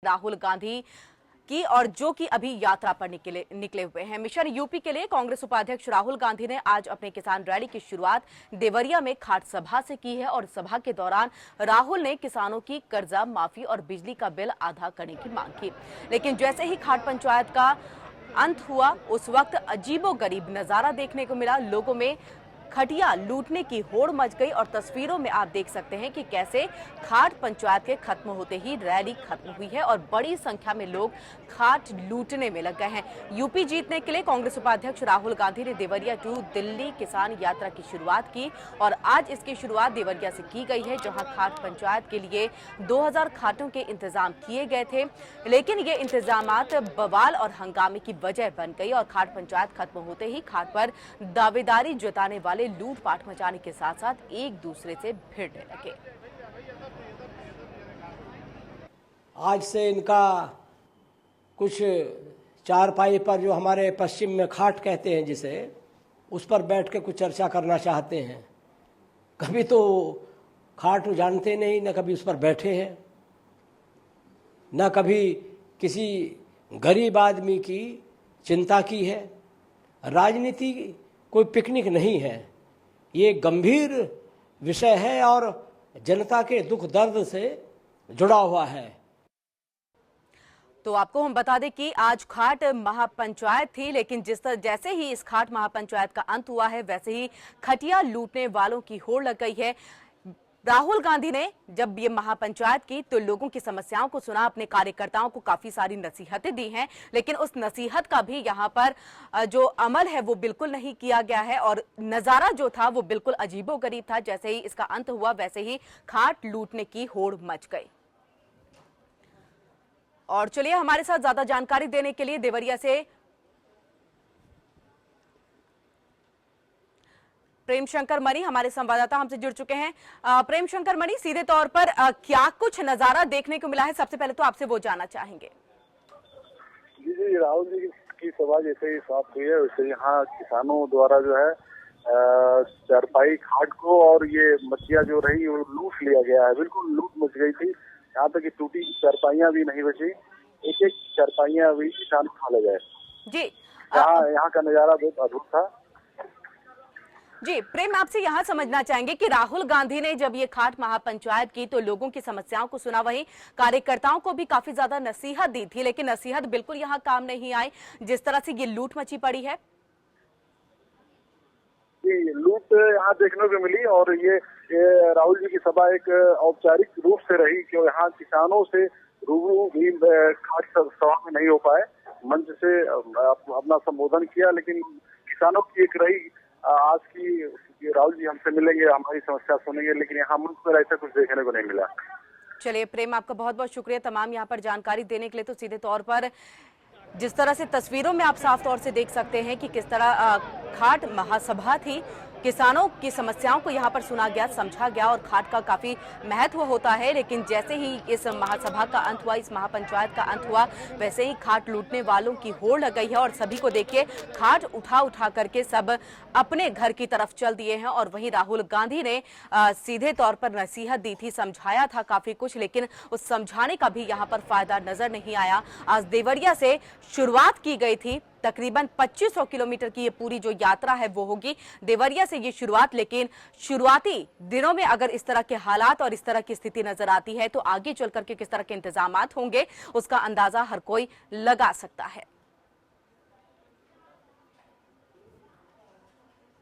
राहुल गांधी की, और जो कि अभी यात्रा पर निकले हुए हैं। मिशन यूपी के लिए कांग्रेस उपाध्यक्ष राहुल गांधी ने आज अपने किसान रैली की शुरुआत देवरिया में खाट सभा से की है और सभा के दौरान राहुल ने किसानों की कर्जा माफी और बिजली का बिल आधा करने की मांग की। लेकिन जैसे ही खाट पंचायत का अंत हुआ, उस वक्त अजीबोगरीब नजारा देखने को मिला। लोगों में खटिया लूटने की होड़ मच गई और तस्वीरों में आप देख सकते हैं कि कैसे खाट पंचायत के खत्म होते ही रैली खत्म हुई है और बड़ी संख्या में लोग खाट लूटने में लग गए हैं। यूपी जीतने के लिए कांग्रेस उपाध्यक्ष राहुल गांधी ने देवरिया टू दिल्ली किसान यात्रा की शुरुआत की और आज इसकी शुरुआत देवरिया से की गई है, जहां खाट पंचायत के लिए 2000 खाटों के इंतजाम किए गए थे। लेकिन ये इंतजामात बवाल और हंगामे की वजह बन गई और खाट पंचायत खत्म होते ही खाट पर दावेदारी जताने वाले लूटपाट मचाने के साथ साथ एक दूसरे से भिड़ने लगे। आज से इनका कुछ चारपाई पर, जो हमारे पश्चिम में खाट कहते हैं जिसे, उस पर बैठ के कुछ चर्चा करना चाहते हैं। कभी तो खाट जानते नहीं, न कभी उस पर बैठे हैं, न कभी किसी गरीब आदमी की चिंता की है। राजनीति कोई पिकनिक नहीं है, ये गंभीर विषय है और जनता के दुख दर्द से जुड़ा हुआ है। तो आपको हम बता दें कि आज खाट महापंचायत थी, लेकिन जैसे ही इस खाट महापंचायत का अंत हुआ है, वैसे ही खटिया लूटने वालों की होड़ लग गई है। राहुल गांधी ने जब ये महापंचायत की तो लोगों की समस्याओं को सुना, अपने कार्यकर्ताओं को काफी सारी नसीहतें दी हैं, लेकिन उस नसीहत का भी यहाँ पर जो अमल है वो बिल्कुल नहीं किया गया है और नजारा जो था वो बिल्कुल अजीबोगरीब था। जैसे ही इसका अंत हुआ, वैसे ही खाट लूटने की होड़ मच गई। और चलिए, हमारे साथ ज्यादा जानकारी देने के लिए देवरिया से प्रेम शंकर मणि हमारे संवाददाता हमसे जुड़ चुके हैं। प्रेम शंकर मणि, सीधे तौर पर क्या कुछ नजारा देखने को मिला है, सबसे पहले तो आपसे वो जानना चाहेंगे। जी, राहुल जी की सभा जैसे ही समाप्त हुई है, वैसे यहाँ किसानों द्वारा जो है चारपाई खाट को और ये मछलियाँ जो रही वो लूट लिया गया है। बिल्कुल लूट मच गई थी, यहाँ तक कि टूटी चारपाइयाँ भी नहीं बची, एक एक चारपाइयाँ भी किसान खा ले गए। जी, यहाँ का नजारा बहुत अद्भुत था। जी प्रेम, आपसे यहाँ समझना चाहेंगे कि राहुल गांधी ने जब ये खाट महापंचायत की तो लोगों की समस्याओं को सुना, वहीं कार्यकर्ताओं को भी काफी ज्यादा नसीहत दी थी, लेकिन नसीहत बिल्कुल यहाँ काम नहीं आई, जिस तरह से ये लूट मची पड़ी है। जी, लूट यहाँ देखने को मिली और ये राहुल जी की सभा एक औपचारिक रूप से रही, क्यों यहाँ किसानों से रूबरू भी खाट सभा में नहीं हो पाए, मंच से अपना संबोधन किया, लेकिन किसानों की एक रही आज की राहुल जी हमसे मिलेंगे, हमारी समस्या सुनेंगे, लेकिन यहाँ मंच पर ऐसा कुछ देखने को नहीं मिला। चलिए प्रेम, आपका बहुत बहुत शुक्रिया तमाम यहाँ पर जानकारी देने के लिए। तो सीधे तौर पर जिस तरह से तस्वीरों में आप साफ तौर से देख सकते हैं कि किस तरह खाट महासभा थी, किसानों की समस्याओं को यहाँ पर सुना गया, समझा गया और खाट का काफी महत्व होता है। लेकिन जैसे ही इस महासभा का अंत हुआ, इस महापंचायत का अंत हुआ, वैसे ही खाट लूटने वालों की होड़ लग गई है और सभी को देखिए खाट उठा करके सब अपने घर की तरफ चल दिए हैं। और वहीं राहुल गांधी ने सीधे तौर पर नसीहत दी थी, समझाया था काफी कुछ, लेकिन उस समझाने का भी यहाँ पर फायदा नजर नहीं आया। आज देवरिया से शुरुआत की गई थी, तकरीबन 2500 किलोमीटर की ये पूरी जो यात्रा है वो होगी, देवरिया से ये शुरुआत। लेकिन शुरुआती दिनों में अगर इस तरह के हालात और इस तरह की स्थिति नजर आती है तो आगे चल करके किस तरह के इंतजामात होंगे उसका अंदाजा हर कोई लगा सकता है।